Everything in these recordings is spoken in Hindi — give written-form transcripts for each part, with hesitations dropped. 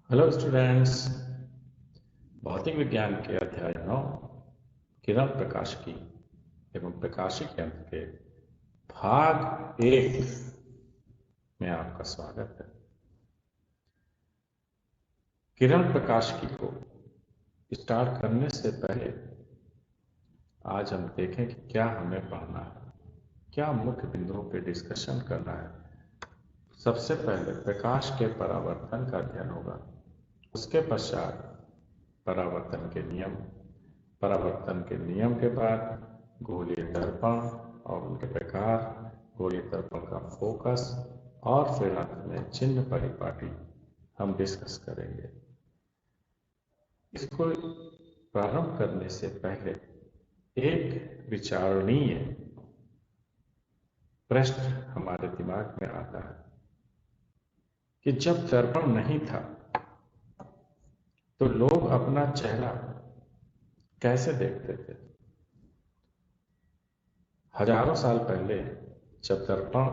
Hello students. भौतिक विज्ञान के अध्याय 9 किरण प्रकाशिकी एवं प्रकाशिक यंत्र के भाग 1 में आपका स्वागत है। किरण प्रकाशिकी को स्टार्ट करने से पहले आज हम देखें कि क्या हमें पढ़ना है, क्या मुख्य बिंदुओं पर डिस्कशन करना है। सबसे पहले प्रकाश के परावर्तन का अध्ययन होगा, उसके पश्चात परावर्तन के नियम के बाद गोलीय दर्पण और उनके प्रकार, गोलीय दर्पण का फोकस और फिर अंत में चिन्ह परिपाटी हम डिस्कस करेंगे। इसको प्रारंभ करने से पहले एक विचारणीय प्रश्न हमारे दिमाग में आता है कि जब दर्पण नहीं था तो लोग अपना चेहरा कैसे देखते थे। हजारों साल पहले जब दर्पण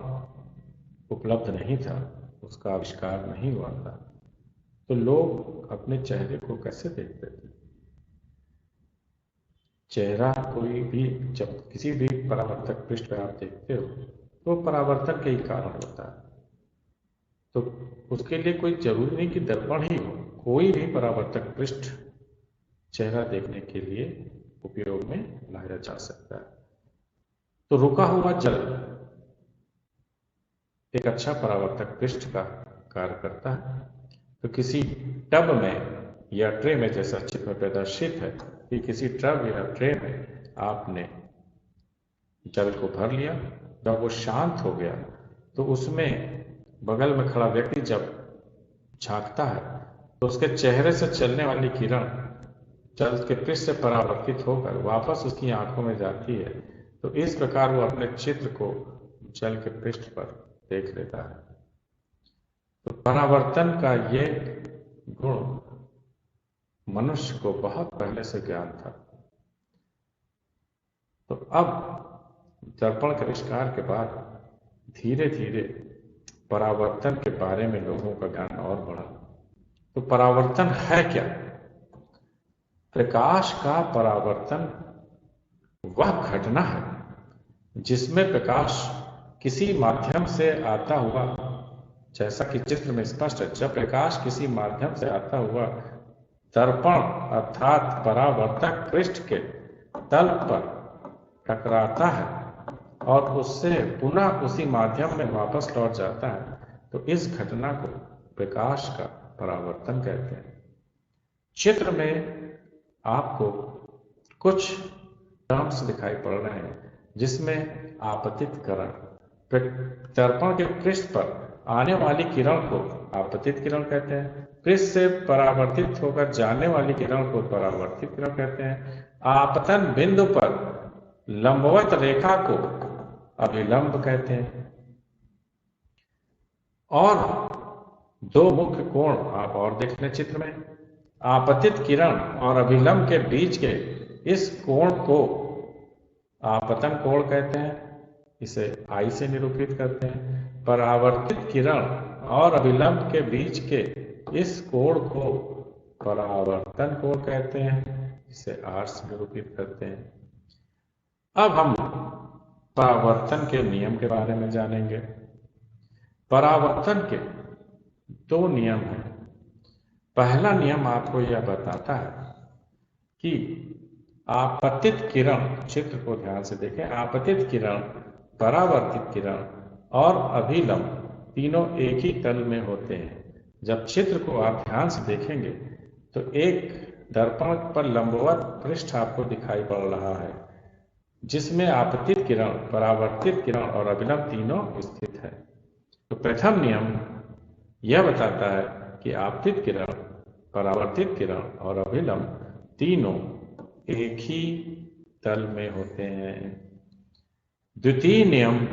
उपलब्ध नहीं था, उसका आविष्कार नहीं हुआ था, तो लोग अपने चेहरे को कैसे देखते थे। चेहरा कोई भी, जब किसी भी परावर्तक पृष्ठ पर आप देखते हो तो परावर्तन के ही कारण होता है। तो उसके लिए कोई जरूरी नहीं कि दर्पण ही हो, कोई भी परावर्तक पृष्ठ चेहरा देखने के लिए उपयोग में लाया जा सकता है। तो रुका हुआ जल एक अच्छा परावर्तक पृष्ठ का कार्य करता है। तो किसी टब में या ट्रे में, जैसा चित्र में प्रदर्शित है कि किसी टब या ट्रे में आपने जल को भर लिया, जब वो शांत हो गया तो उसमें बगल में खड़ा व्यक्ति जब झांकता है तो उसके चेहरे से चलने वाली किरण जल के पृष्ठ से परावर्तित होकर वापस उसकी आंखों में जाती है। तो इस प्रकार वो अपने चित्र को जल के पृष्ठ पर देख लेता है। तो परावर्तन का ये गुण मनुष्य को बहुत पहले से ज्ञान था। तो अब दर्पण के आविष्कार के बाद धीरे धीरे परावर्तन के बारे में लोगों का ज्ञान और बढ़ा। तो परावर्तन है क्या? प्रकाश का परावर्तन वह घटना है जिसमें प्रकाश किसी माध्यम से आता हुआ, जैसा कि चित्र में स्पष्ट है, जब प्रकाश किसी माध्यम से आता हुआ दर्पण अर्थात परावर्तक पृष्ठ के तल पर टकराता है और उससे पुनः उसी माध्यम में वापस लौट जाता है, तो इस घटना को प्रकाश का परावर्तन कहते हैं। चित्र में आपको कुछ टर्म्स दिखाई पड़ रहे हैं जिसमें आपतितकरण, दर्पण के पृष्ठ पर आने वाली किरण को आपतित किरण कहते हैं, पृष्ठ से परावर्तित होकर जाने वाली किरण को परावर्तित किरण कहते हैं, आपतन बिंदु पर लंबवत रेखा को अभिलंब कहते हैं। और दो मुख्य कोण आप और देख लें चित्र में, आपतित किरण और अभिलंब के बीच के इस कोण को आपतन कोण कहते हैं, इसे आई से निरूपित करते हैं। परावर्तित किरण और अभिलंब के बीच के इस कोण को परावर्तन कोण कहते हैं, इसे आर से निरूपित करते हैं। अब हम परावर्तन के नियम के बारे में जानेंगे। परावर्तन के दो नियम हैं। पहला नियम आपको यह बताता है कि आपतित किरण, चित्र को ध्यान से देखें, आपतित किरण, परावर्तित किरण और अभिलंब तीनों एक ही तल में होते हैं। जब चित्र को आप ध्यान से देखेंगे तो एक दर्पण पर लंबवत पृष्ठ आपको दिखाई पड़ रहा है जिसमें आपतित किरण, परावर्तित किरण और अभिलंब तीनों स्थित है। तो प्रथम नियम यह बताता है कि आपतित किरण, परावर्तित किरण और अभिलंब तीनों एक ही तल में होते हैं। द्वितीय नियम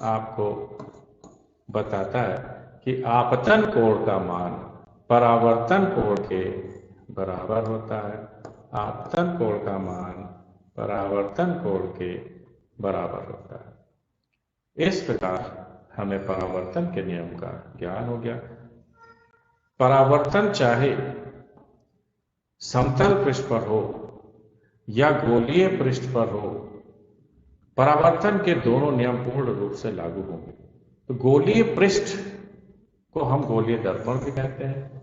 आपको बताता है कि आपतन कोण का मान परावर्तन कोण के बराबर होता है। आपतन कोण का मान परावर्तन कोण के बराबर होता है। इस प्रकार हमें परावर्तन के नियम का ज्ञान हो गया। परावर्तन चाहे समतल पृष्ठ पर हो या गोलीय पृष्ठ पर हो, परावर्तन के दोनों नियम पूर्ण रूप से लागू होंगे। तो गोलीय पृष्ठ को हम गोलीय दर्पण भी कहते हैं।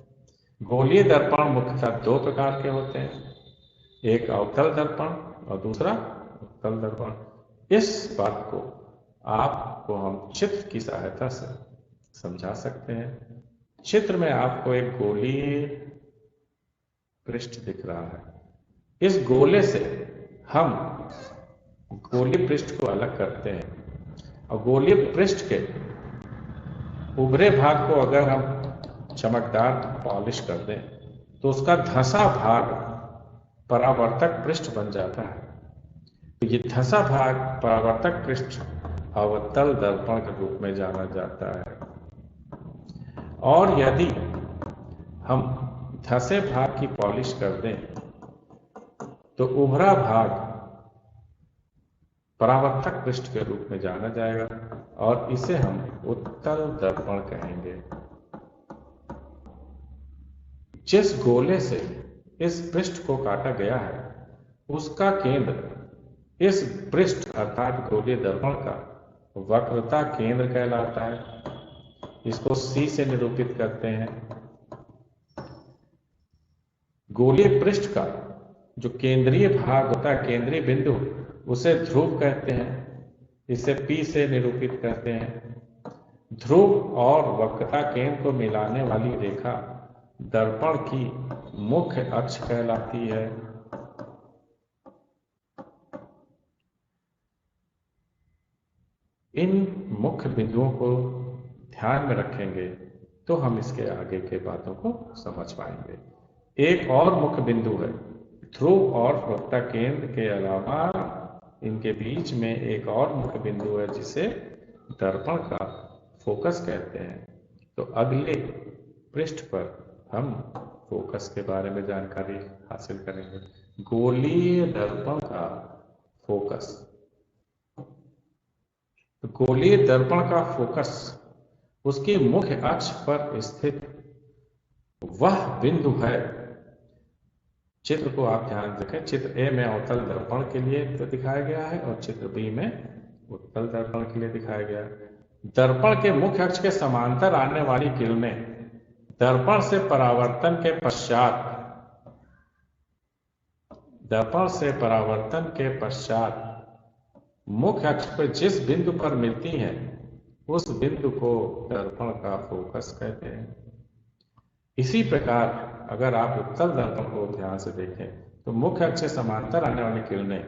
गोलीय दर्पण मुख्यतः दो प्रकार के होते हैं, एक अवतल दर्पण और दूसरा उत्तल दर्पण। इस बात को आपको हम चित्र की सहायता से समझा सकते हैं। चित्र में आपको एक गोलीय पृष्ठ दिख रहा है। इस गोले से हम गोलीय पृष्ठ को अलग करते हैं और गोलीय पृष्ठ के उभरे भाग को अगर हम चमकदार पॉलिश कर दें तो उसका धंसा भाग परावर्तक पृष्ठ बन जाता है। तो ये धंसा भाग परावर्तक पृष्ठ अवतल दर्पण के रूप में जाना जाता है। और यदि हम धंसे भाग की पॉलिश कर दें तो उभरा भाग परावर्तक पृष्ठ के रूप में जाना जाएगा और इसे हम उत्तल दर्पण कहेंगे। जिस गोले से इस पृष्ठ को काटा गया है उसका केंद्र इस पृष्ठ अर्थात गोलीय दर्पण का वक्रता केंद्र कहलाता है। इसको C से निरूपित करते हैं। गोलीय पृष्ठ का जो केंद्रीय भाग होता है, केंद्रीय बिंदु, उसे ध्रुव कहते हैं। इसे P से निरूपित करते हैं। ध्रुव और वक्रता केंद्र को मिलाने वाली रेखा दर्पण की मुख्य अक्ष कहलाती है। इन मुख्य बिंदुओं को ध्यान में रखेंगे तो हम इसके आगे के बातों को समझ पाएंगे। एक और मुख्य बिंदु है ध्रुव और वक्रता केंद्र के अलावा इनके बीच में एक और मुख्य बिंदु है जिसे दर्पण का फोकस कहते हैं। तो अगले पृष्ठ पर हम फोकस के बारे में जानकारी हासिल करेंगे। गोलीय दर्पण का फोकस। तो गोलीय दर्पण का फोकस उसकी मुख्य अक्ष पर स्थित वह बिंदु है। चित्र को आप ध्यान से देखें। चित्र A में अवतल दर्पण के लिए तो दिखाया गया है और चित्र B में उत्तल दर्पण के लिए दिखाया गया है। दर्पण के मुख्य अक्ष के समांतर आने वाली किरणें दर्पण से परावर्तन के पश्चात मुख्य अक्ष पर जिस बिंदु पर मिलती हैं उस बिंदु को दर्पण का फोकस कहते हैं। इसी प्रकार अगर आप उत्तल दर्पण को ध्यान से देखें तो मुख्य अक्ष से समांतर आने वाली किरणें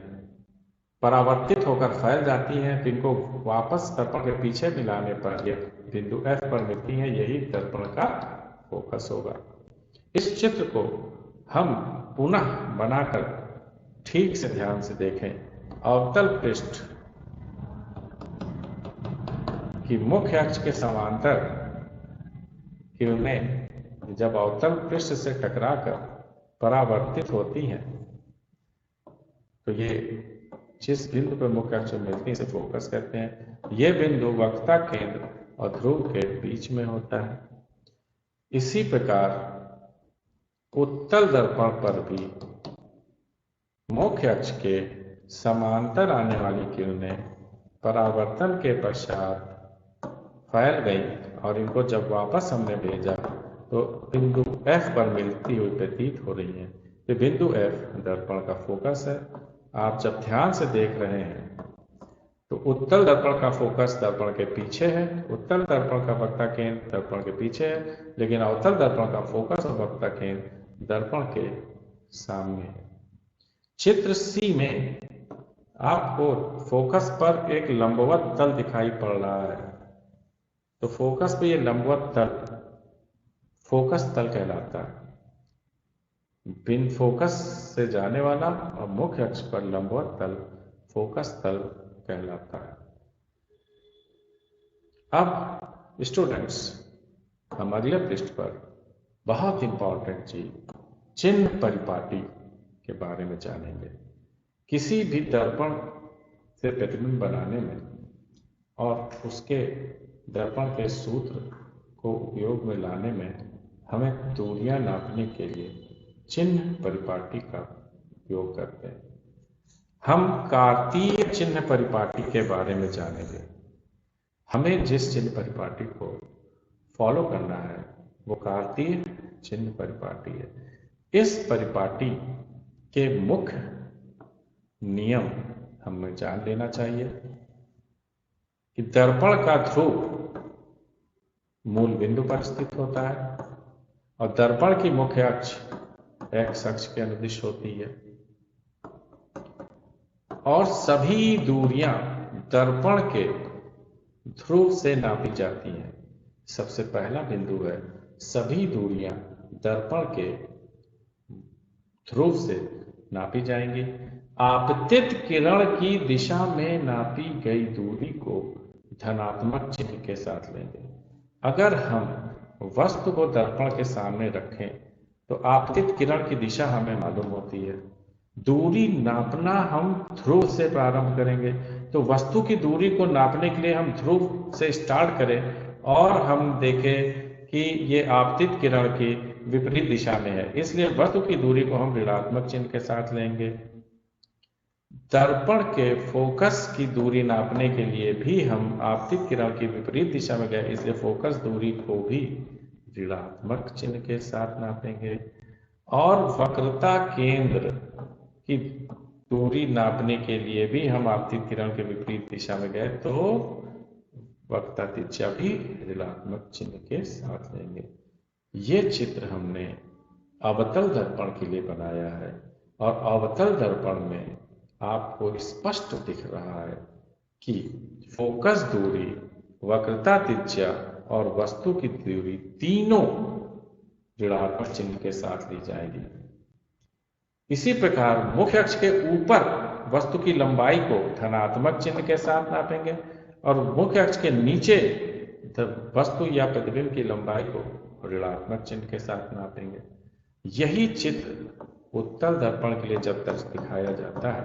परावर्तित होकर फैल जाती हैं, तो इनको वापस दर्पण के पीछे मिलाने पर यह बिंदु F पर मिलती हैं। यही दर्पण का फोकस होगा। इस चित्र को हम पुनः बनाकर ठीक से ध्यान से देखें। अवतल पृष्ठ की मुख्य अक्ष के समांतर किरणें जब अवतल पृष्ठ से टकराकर परावर्तित होती हैं तो ये जिस बिंदु पर मुख्य अक्ष मिलती है इसे फोकस कहते हैं। ये बिंदु वक्रता केंद्र और ध्रुव के बीच में होता है। इसी प्रकार उत्तल दर्पण पर भी मुख्य अक्ष के समांतर आने वाली किरणें परावर्तन के पश्चात फैल गई और इनको जब वापस हमने भेजा तो बिंदु F पर मिलती हुई प्रतीत हो रही है। तो बिंदु F दर्पण का फोकस है। आप जब ध्यान से देख रहे हैं तो उत्तल दर्पण का फोकस दर्पण के पीछे है, उत्तल दर्पण का वक्रता केंद्र दर्पण के पीछे है, लेकिन अवतल दर्पण का फोकस और वक्रता केंद्र दर्पण के सामने है। चित्र C में आपको फोकस पर एक लंबवत तल दिखाई पड़ रहा है। तो फोकस पे ये लंबवत तल फोकस तल कहलाता है। बिन फोकस से जाने वाला और मुख्य अक्ष पर लंबवत तल फोकस तल कहलाता है। अब स्टूडेंट्स हम अगले पृष्ठ पर बहुत इंपॉर्टेंट चीज चिन्ह परिपाटी के बारे में जानेंगे। किसी भी दर्पण से प्रतिबिंब बनाने में और उसके दर्पण के सूत्र को उपयोग में लाने में हमें दूरियां नापने के लिए चिन्ह परिपाटी का उपयोग करते हैं। हम कार्तीय चिन्ह परिपाटी के बारे में जानेंगे। हमें जिस चिन्ह परिपाटी को फॉलो करना है वो कार्तीय चिन्ह परिपाटी है। इस परिपाटी के मुख्य नियम हमें जान लेना चाहिए कि दर्पण का ध्रुव मूल बिंदु पर स्थित होता है और दर्पण की मुख्य अक्ष एक्स अक्ष के अनुदिश होती है और सभी दूरियां दर्पण के ध्रुव से नापी जाती हैं। सबसे पहला बिंदु है सभी दूरियां दर्पण के ध्रुव से नापी जाएंगी। आपतित किरण की दिशा में नापी गई दूरी को धनात्मक चिन्ह के साथ लेंगे। अगर हम वस्तु को दर्पण के सामने रखें तो आपतित किरण की दिशा हमें मालूम होती है। दूरी नापना हम ध्रुव से प्रारंभ करेंगे, तो वस्तु की दूरी को नापने के लिए हम ध्रुव से स्टार्ट करें और हम देखें कि ये आपतित किरण की विपरीत दिशा में है, इसलिए वस्तु की दूरी को हम ऋणात्मक चिन्ह के साथ लेंगे। दर्पण के फोकस की दूरी नापने के लिए भी हम आपतित किरण की विपरीत दिशा में गए, इसलिए फोकस दूरी को भी ऋणात्मक चिन्ह के साथ नापेंगे। और वक्रता केंद्र की दूरी नापने के लिए भी हम आपतित किरण के विपरीत दिशा में गए, तो वक्रता त्रिज्या भी ऋणात्मक चिन्ह के साथ लेंगे। ये चित्र हमने अवतल दर्पण के लिए बनाया है और अवतल दर्पण में आपको स्पष्ट दिख रहा है कि फोकस दूरी, वक्रता त्रिज्या और वस्तु की दूरी तीनों ऋणात्मक चिन्ह के साथ ली जाएगी। इसी प्रकार मुख्य अक्ष के ऊपर वस्तु की लंबाई को धनात्मक चिन्ह के साथ नापेंगे और मुख्य अक्ष के नीचे वस्तु या प्रतिबिंब की लंबाई को ऋणात्मक चिन्ह के साथ नापेंगे। यही चित्र उत्तल दर्पण के लिए जब तक दिखाया जाता है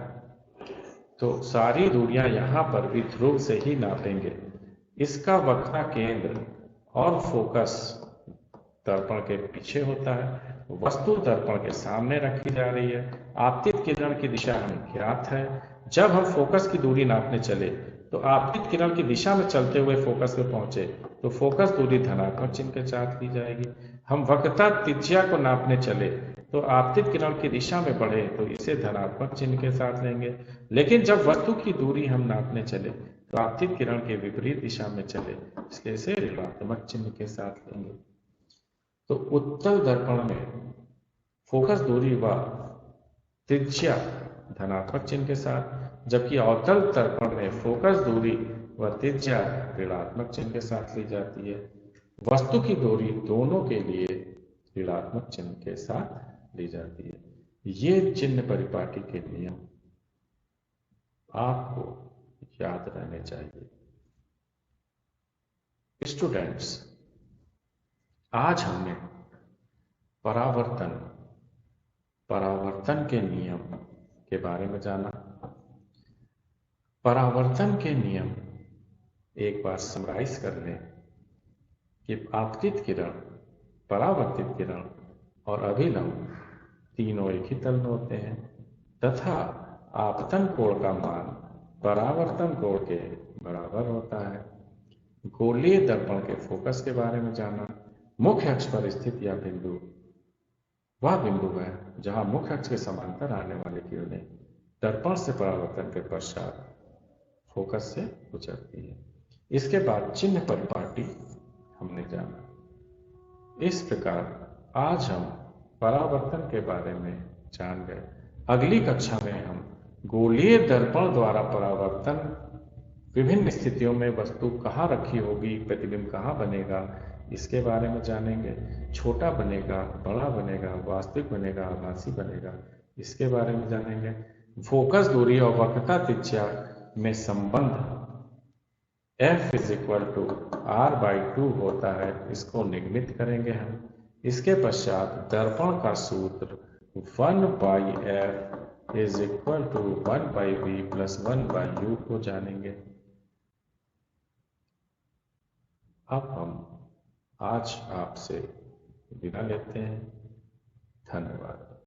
तो सारी दूरियां यहां पर भी ध्रुव से ही नापेंगे। इसका वक्रता केंद्र और फोकस दर्पण के पीछे होता है, वस्तु दर्पण के सामने रखी जा रही है। आपतित किरण की दिशा हमें ज्ञात है। जब हम फोकस की दूरी नापने चले तो आपतित किरण की दिशा में चलते हुए फोकस पे पहुंचे तो फोकस दूरी धनात्मक चिन्ह के साथ ली जाएगी। हम वक्रता त्रिज्या को नापने चले तो आपतित किरण की दिशा में बढ़े तो इसे धनात्मक चिन्ह के साथ लेंगे, लेकिन जब वस्तु की दूरी हम नापने चले तो आपतित किरण के विपरीत दिशा में चले, इसलिए इसे ऋणात्मक चिन्ह के साथ लेंगे। तो उत्तल दर्पण में फोकस दूरी व त्रिज्या धनात्मक चिन्ह के साथ, जबकि अवतल दर्पण में फोकस दूरी व त्रिज्या ऋणात्मक चिन्ह के साथ ली जाती है। वस्तु की दूरी दोनों के लिए ऋणात्मक चिन्ह के साथ ली जाती है। ये चिन्ह परिपाटी के नियम आपको याद रहने चाहिए। स्टूडेंट्स, आज हमने परावर्तन के नियम के बारे में जाना। परावर्तन के नियम एक बार समराइज कर लें कि आपतित किरण, परावर्तित किरण और अभिलंब तीनों एक ही तल में होते हैं तथा आपतन कोण का मान परावर्तन कोण के बराबर होता है। गोलीय दर्पण के फोकस के बारे में जाना। मुख्य अक्ष पर स्थित यह बिंदु वह बिंदु है जहां मुख्य अक्ष के समांतर आने वाली किरणें दर्पण से परावर्तन के पश्चात फोकस से गुजरती है। इसके बाद चिन्ह परिपाटी हमने जाना। इस प्रकार आज हम परावर्तन के बारे में जान गए। अगली कक्षा में हम गोलीय दर्पण द्वारा परावर्तन, विभिन्न स्थितियों में वस्तु कहाँ रखी होगी, प्रतिबिंब कहाँ बनेगा, इसके बारे में जानेंगे। छोटा बनेगा, बड़ा बनेगा, वास्तविक बनेगा, आभासी बनेगा, इसके बारे में जानेंगे। फोकस दूरी और वक्रता त्रिज्या में संबंध F = R/2 होता है, इसको निगमित करेंगे हम। इसके पश्चात दर्पण का सूत्र 1/F = 1/V + 1/U को जानेंगे। अब हम आज आपसे विदा लेते हैं। धन्यवाद।